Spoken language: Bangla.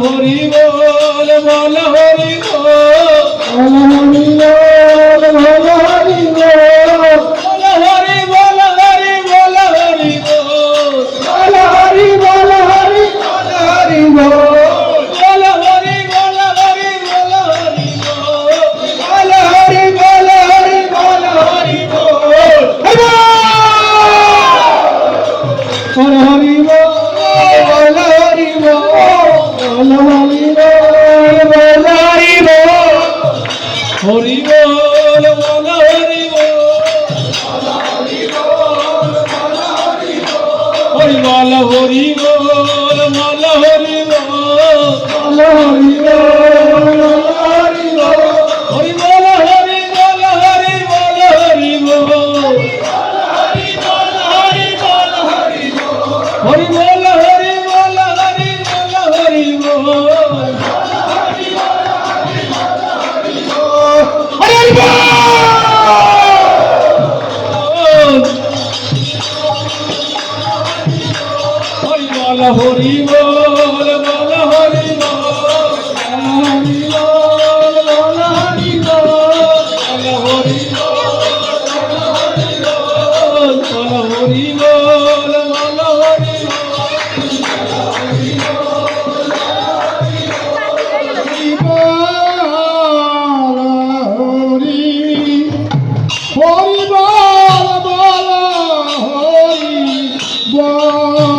হরি বল বল হরি বল হরি বল হরি বল হরি বল হরি বল হরি বল হরি বল হরি বল হরি বল হরি বল হরি বল হরি বল হরি বল হরি বল হরি বল হরি বল হরি বল বল হরি বল হরি বল হরি বল বল হরি বল হরি বল হরি বল হরি বল হরি বল হরি বল হরি বল হরি বল হরি বল হরি বল হরি বল হরি বল হরি বল বল হরি বল হরি বল